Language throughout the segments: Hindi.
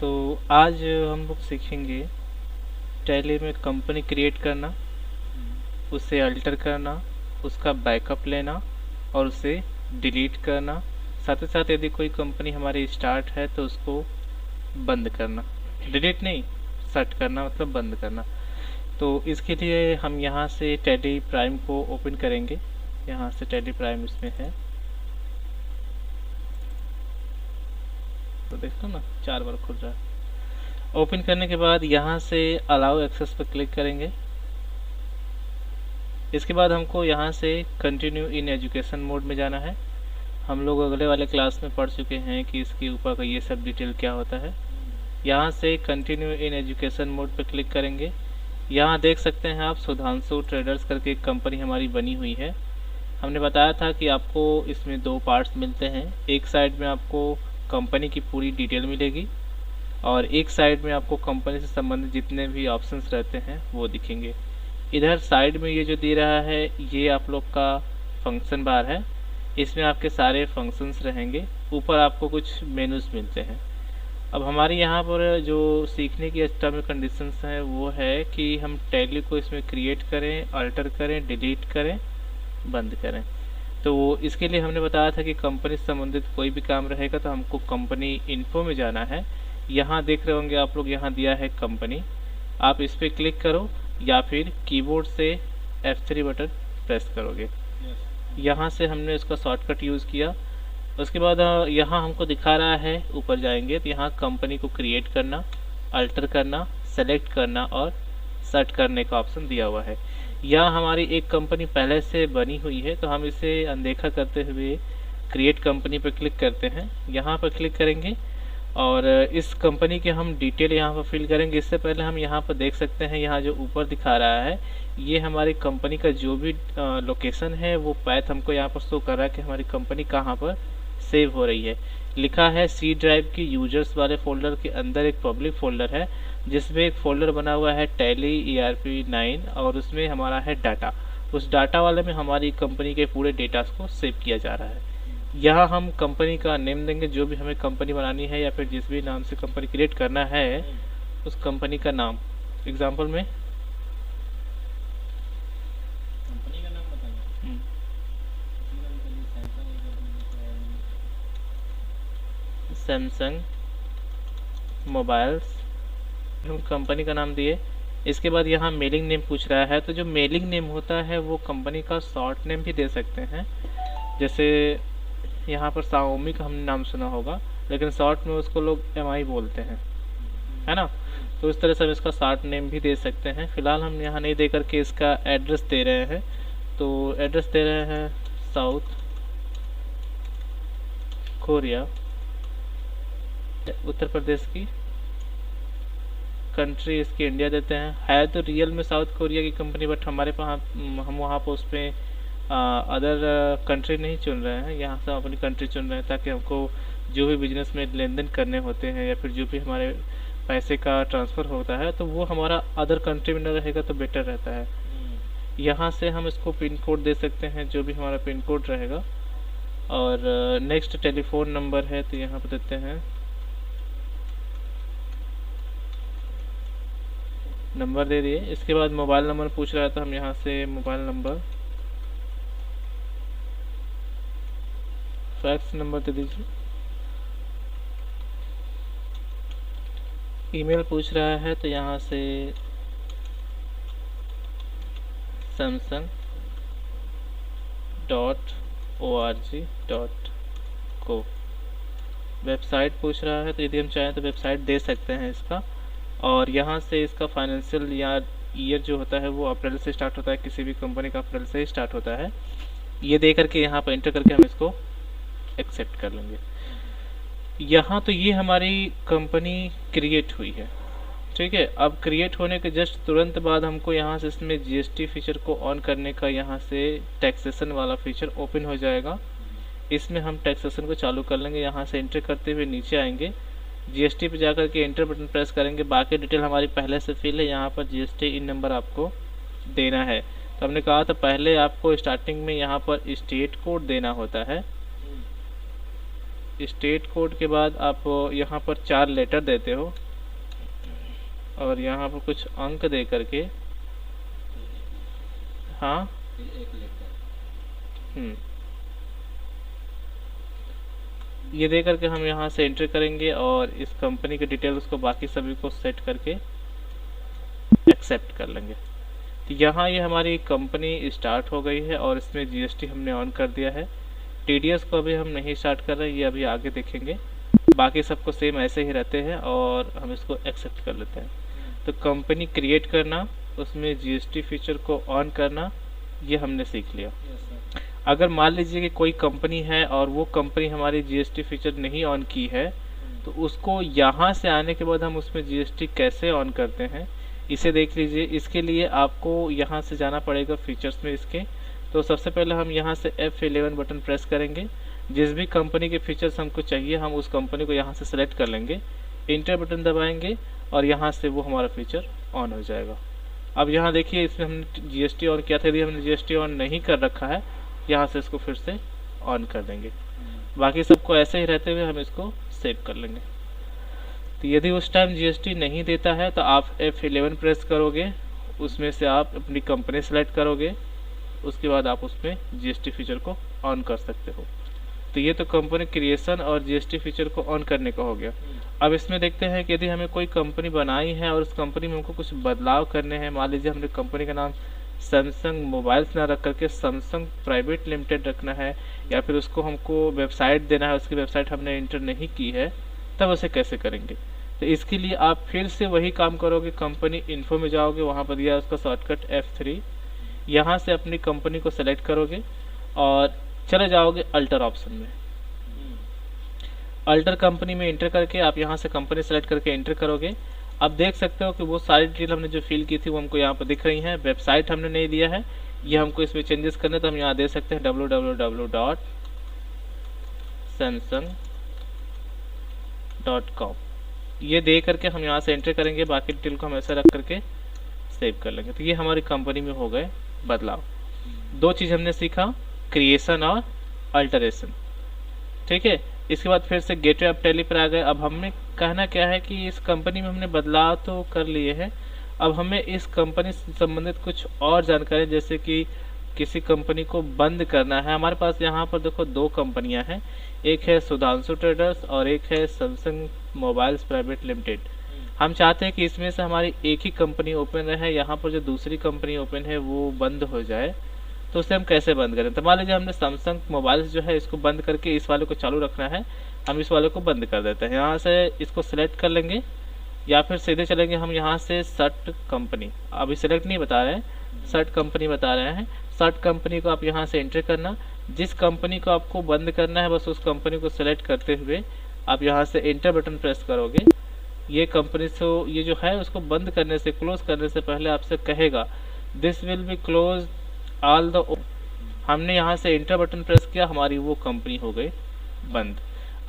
तो आज हम लोग सीखेंगे टैली में कंपनी क्रिएट करना, उसे अल्टर करना, उसका बैकअप लेना और उसे डिलीट करना। साथ ही साथ यदि कोई कंपनी हमारी स्टार्ट है तो उसको बंद करना, डिलीट नहीं, सेट करना मतलब बंद करना। तो इसके लिए हम यहाँ से टैली प्राइम को ओपन करेंगे। यहाँ से टैली प्राइम इसमें है, तो देखो ना 4 बार खुल रहा है। ओपन करने के बाद यहाँ से अलाउ एक्सेस पर क्लिक करेंगे। इसके बाद हमको यहाँ से कंटिन्यू इन एजुकेशन मोड में जाना है। हम लोग अगले वाले क्लास में पढ़ चुके हैं कि इसके ऊपर का ये सब डिटेल क्या होता है। यहाँ से कंटिन्यू इन एजुकेशन मोड पर क्लिक करेंगे। यहाँ देख सकते हैं आप सुधांशु ट्रेडर्स करके एक कंपनी हमारी बनी हुई है। हमने बताया था कि आपको इसमें 2 पार्ट्स मिलते हैं। एक साइड में आपको कंपनी की पूरी डिटेल मिलेगी और एक साइड में आपको कंपनी से संबंधित जितने भी ऑप्शंस रहते हैं वो दिखेंगे। इधर साइड में ये जो दे रहा है ये आप लोग का फंक्शन बार है, इसमें आपके सारे फंक्शंस रहेंगे। ऊपर आपको कुछ मेनूज मिलते हैं। अब हमारे यहाँ पर जो सीखने की टर्म एंड कंडीशंस हैं वो है कि हम टैली को इसमें क्रिएट करें, अल्टर करें, डिलीट करें, बंद करें। तो इसके लिए हमने बताया था कि कंपनी से संबंधित कोई भी काम रहेगा तो हमको कंपनी इन्फो में जाना है। यहाँ देख रहे होंगे आप लोग, यहाँ दिया है कंपनी, आप इस पर क्लिक करो या फिर कीबोर्ड से F3 बटन प्रेस करोगे। यहाँ से हमने इसका शॉर्टकट यूज़ किया। उसके बाद यहाँ हमको दिखा रहा है, ऊपर जाएंगे तो यहाँ कंपनी को क्रिएट करना, अल्टर करना, सेलेक्ट करना और सेट करने का ऑप्शन दिया हुआ है। यहाँ हमारी एक कंपनी पहले से बनी हुई है तो हम इसे अनदेखा करते हुए क्रिएट कंपनी पर क्लिक करते हैं। यहाँ पर क्लिक करेंगे और इस कंपनी के हम डिटेल यहाँ पर फिल करेंगे। इससे पहले हम यहाँ पर देख सकते हैं, यहाँ जो ऊपर दिखा रहा है ये हमारी कंपनी का जो भी लोकेशन है वो पैथ हमको यहाँ पर शो कर रहा है कि हमारी कंपनी कहाँ पर सेव हो रही है। लिखा है सी ड्राइव की यूजर्स वाले फोल्डर के अंदर एक पब्लिक फोल्डर है जिसमें एक फोल्डर बना हुआ है टैली ERP9 और उसमें हमारा है डाटा। उस डाटा वाले में हमारी कंपनी के पूरे डेटा को सेव किया जा रहा है। यहाँ हम कंपनी का नेम देंगे, जो भी हमें कंपनी बनानी है या फिर जिस भी नाम से कंपनी क्रिएट करना है उस कंपनी का नाम। एग्जाम्पल में कंपनी का नाम बताना, सैमसंग मोबाइल्स हम कंपनी का नाम दिए। इसके बाद यहाँ मेलिंग नेम पूछ रहा है, तो जो मेलिंग नेम होता है वो कंपनी का शॉर्ट नेम भी दे सकते हैं। जैसे यहाँ पर Xiaomi का हमने नाम सुना होगा, लेकिन शॉर्ट में उसको लोग MI बोलते हैं, है ना। तो इस तरह से हम इसका शॉर्ट नेम भी दे सकते हैं। फिलहाल हम यहाँ नहीं दे करके इसका एड्रेस दे रहे हैं। तो एड्रेस दे रहे हैं साउथ कोरिया, उत्तर प्रदेश की, कंट्री इसकी इंडिया देते हैं। है तो रियल में साउथ कोरिया की कंपनी, बट हमारे पास हम वहाँ पर उस पर अदर कंट्री नहीं चुन रहे हैं। यहाँ से हम अपनी कंट्री चुन रहे हैं ताकि हमको जो भी बिजनेस में लेन देन करने होते हैं या फिर जो भी हमारे पैसे का ट्रांसफ़र होता है तो वो हमारा अदर कंट्री में न रहेगा तो बेटर रहता है। यहाँ से हम इसको पिन कोड दे सकते हैं, जो भी हमारा पिन कोड रहेगा। और नेक्स्ट टेलीफोन नंबर है तो यहाँ पर देते हैं नंबर दे दिए। इसके बाद मोबाइल नंबर पूछ रहा है तो हम यहाँ से मोबाइल नंबर, फैक्स नंबर दे दीजिए। ईमेल पूछ रहा है तो यहाँ से samsung.org.co। वेबसाइट पूछ रहा है तो यदि हम चाहें तो वेबसाइट दे सकते हैं इसका। और यहाँ से इसका फाइनेंशियल या ईयर जो होता है वो अप्रैल से स्टार्ट होता है, किसी भी कंपनी का अप्रैल से ही स्टार्ट होता है। ये दे करके यहाँ पर एंटर करके हम इसको एक्सेप्ट कर लेंगे। यहाँ तो ये हमारी कंपनी क्रिएट हुई है, ठीक है। अब क्रिएट होने के जस्ट तुरंत बाद हमको यहाँ से इसमें GST फीचर को ऑन करने का, यहाँ से टैक्सेशन वाला फीचर ओपन हो जाएगा। इसमें हम टैक्सेशन को चालू कर लेंगे। यहाँ से एंटर करते हुए नीचे आएंगे, GST पे जाकर के एंटर बटन प्रेस करेंगे। बाकी डिटेल हमारी पहले से फिल है। यहाँ पर GST इन नंबर आपको देना है। तो हमने कहा था पहले आपको स्टार्टिंग में यहाँ पर स्टेट कोड देना होता है। स्टेट कोड के बाद आप यहाँ पर 4 लेटर देते हो और यहाँ पर कुछ अंक दे करके, हाँ एक लेटर, ये दे करके हम यहाँ से एंटर करेंगे और इस कंपनी के डिटेल्स को बाकी सभी को सेट करके एक्सेप्ट कर लेंगे। तो यहाँ ये हमारी कंपनी स्टार्ट हो गई है और इसमें जीएसटी हमने ऑन कर दिया है। टीडीएस को अभी हम नहीं स्टार्ट कर रहे, ये अभी आगे देखेंगे। बाकी सबको सेम ऐसे ही रहते हैं और हम इसको एक्सेप्ट कर लेते हैं। तो कंपनी क्रिएट करना, उसमें जीएसटी फीचर को ऑन करना, ये हमने सीख लिया। अगर मान लीजिए कि कोई कंपनी है और वो कंपनी हमारी जीएसटी फीचर नहीं ऑन की है, तो उसको यहाँ से आने के बाद हम उसमें जीएसटी कैसे ऑन करते हैं इसे देख लीजिए। इसके लिए आपको यहाँ से जाना पड़ेगा फीचर्स में इसके। तो सबसे पहले हम यहाँ से F11 बटन प्रेस करेंगे। जिस भी कंपनी के फीचर्स हमको चाहिए हम उस कंपनी को यहाँ से सेलेक्ट कर लेंगे, इंटर बटन दबाएंगे और यहाँ से वो हमारा फीचर ऑन हो जाएगा। अब यहाँ देखिए इसमें हमने जीएसटी ऑन किया था, यदि हमने जीएसटी ऑन नहीं कर रखा है यहाँ से इसको फिर से ऑन कर देंगे। बाकी सबको ऐसे ही रहते हुए हम इसको सेव कर लेंगे। तो यदि उस टाइम जीएसटी नहीं देता है तो आप F11 प्रेस करोगे, उसमें से आप अपनी कंपनी सेलेक्ट करोगे, उसके बाद आप उसमें जीएसटी फीचर को ऑन कर सकते हो। तो ये तो कंपनी क्रिएशन और जीएसटी फीचर को ऑन करने का हो गया। अब इसमें देखते हैं कि यदि हमें कोई कंपनी बनाई है और उस कंपनी में हमको कुछ बदलाव करने हैं। मान लीजिए हमने कंपनी का नाम सैमसंग मोबाइल्स ना रख करके सैमसंग प्राइवेट लिमिटेड रखना है, या फिर उसको हमको वेबसाइट देना है, उसकी वेबसाइट हमने इंटर नहीं की है, तब उसे कैसे करेंगे। तो इसके लिए आप फिर से वही काम करोगे, कंपनी इन्फो में जाओगे, वहाँ पर दिया उसका शॉर्टकट F3, यहाँ से अपनी कंपनी को सेलेक्ट करोगे और चले जाओगे अल्टर ऑप्शन में। अल्टर कंपनी में इंटर करके आप यहाँ से कंपनी सेलेक्ट करके एंटर करोगे। अब देख सकते हो कि वो सारी डिटेल हमने जो फिल की थी वो हमको यहाँ पर दिख रही हैं। वेबसाइट हमने नहीं दिया है, ये हमको इसमें चेंजेस करने, तो हम यहाँ दे सकते हैं www.samsung.com। ये दे करके हम यहाँ से एंटर करेंगे, बाकी डिटेल को हम ऐसे रख करके सेव कर लेंगे। तो ये हमारी कंपनी में हो गए बदलाव। 2 चीज़ हमने सीखा, क्रिएशन और अल्टरेशन। ठीक है, इसके बाद फिर से गेटवे ऑफ टैली पर आ गए। अब हमें कहना क्या है कि इस कंपनी में हमने बदलाव तो कर लिए हैं, अब हमें इस कंपनी से संबंधित कुछ और जानकारी, जैसे कि किसी कंपनी को बंद करना है। हमारे पास यहाँ पर देखो 2 कंपनियाँ हैं, एक है सुधांशु ट्रेडर्स और एक है सैमसंग मोबाइल्स प्राइवेट लिमिटेड। हम चाहते हैं कि इसमें से हमारी एक ही कंपनी ओपन रहे, यहाँ पर जो दूसरी कंपनी ओपन है वो बंद हो जाए। तो उसे हम कैसे बंद करें। तो मान लीजिए हमने सैमसंग मोबाइल्स जो है इसको बंद करके इस वाले को चालू रखना है, हम इस वाले को बंद कर देते हैं। यहाँ से इसको सिलेक्ट कर लेंगे या फिर सीधे चलेंगे हम यहाँ से सर्ट कंपनी, अभी सिलेक्ट नहीं बता रहे हैं, सर्ट कंपनी बता रहे हैं। सर्ट कंपनी को आप यहाँ से एंटर करना, जिस कंपनी को आपको बंद करना है बस उस कंपनी को सिलेक्ट करते हुए आप यहाँ से एंटर बटन प्रेस करोगे। ये कंपनी से ये जो है उसको बंद करने से, क्लोज करने से पहले आपसे कहेगा this will be close all the. हमने यहाँ से एंटर बटन प्रेस किया, हमारी वो कंपनी हो गई बंद।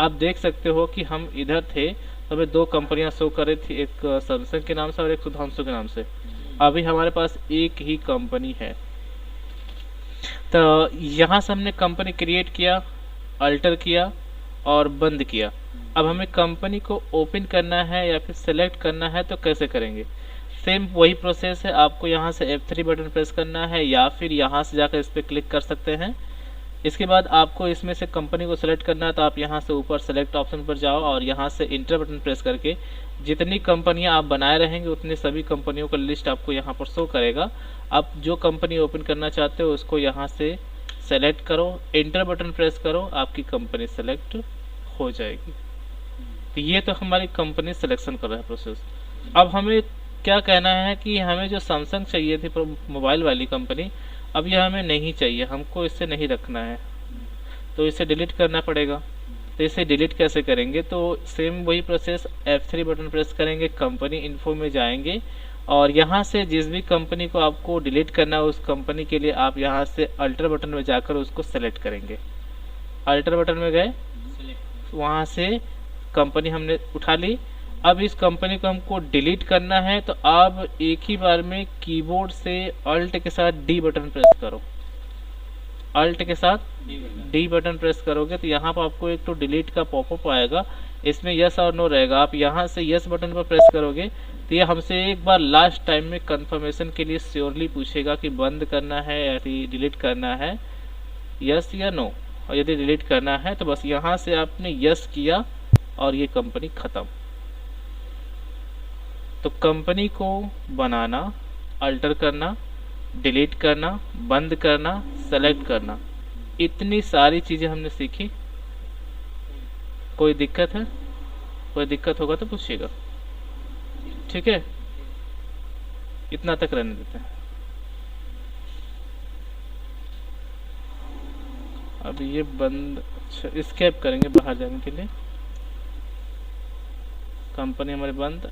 आप देख सकते हो कि हम इधर थे तो हमें 2 कंपनियां शो कर रही थी, एक सैमसंग के नाम से और एक सुधांशु के नाम से। अभी हमारे पास एक ही कंपनी है। तो यहाँ से हमने कंपनी क्रिएट किया, अल्टर किया और बंद किया। अब हमें कंपनी को ओपन करना है या फिर सेलेक्ट करना है तो कैसे करेंगे। सेम वही प्रोसेस है, आपको यहाँ से F3 बटन प्रेस करना है या फिर यहाँ से जाकर इस पर क्लिक कर सकते हैं। इसके बाद आपको इसमें से कंपनी को सेलेक्ट करना है तो आप यहाँ से ऊपर सेलेक्ट ऑप्शन पर जाओ और यहाँ से इंटर बटन प्रेस करके जितनी कंपनियाँ आप बनाए रहेंगे उतनी सभी कंपनियों का लिस्ट आपको यहाँ पर शो करेगा। आप जो कंपनी ओपन करना चाहते हो उसको यहाँ से सेलेक्ट करो, इंटर बटन प्रेस करो, आपकी कंपनी सेलेक्ट हो जाएगी। तो ये तो हमारी कंपनी सिलेक्शन कर रहा है प्रोसेस। अब हमें क्या कहना है कि हमें जो सैमसंग चाहिए थी मोबाइल वाली कंपनी, अब यह हमें नहीं चाहिए, हमको इससे नहीं रखना है, तो इसे डिलीट करना पड़ेगा। तो इसे डिलीट कैसे करेंगे, तो सेम वही प्रोसेस, F3 बटन प्रेस करेंगे, कंपनी इन्फो में जाएंगे और यहाँ से जिस भी कंपनी को आपको डिलीट करना है उस कंपनी के लिए आप यहाँ से अल्टर बटन में जाकर उसको सेलेक्ट करेंगे। अल्टर बटन में गए, वहाँ से कंपनी हमने उठा ली। अब इस कंपनी को हमको डिलीट करना है तो आप एक ही बार में कीबोर्ड से अल्ट के साथ D बटन प्रेस करो। अल्ट के साथ D button. D button press करोगे तो यहाँ पर आपको एक तो डिलीट का पॉपअप आएगा, इसमें यस और नो रहेगा। आप यहाँ से यस बटन पर प्रेस करोगे तो ये हमसे एक बार लास्ट टाइम में कंफर्मेशन के लिए श्योरली पूछेगा कि बंद करना है या डिलीट करना है, यस या नो। और यदि डिलीट करना है तो बस यहाँ से आपने यस किया और ये कंपनी ख़त्म। तो कंपनी को बनाना, अल्टर करना, डिलीट करना, बंद करना, सेलेक्ट करना, इतनी सारी चीज़ें हमने सीखी। कोई दिक्कत है? कोई दिक्कत होगा तो पूछिएगा, ठीक है? इतना तक रहने देते हैं। अब ये बंद, अच्छा एस्केप करेंगे बाहर जाने के लिए। कंपनी हमारे बंद।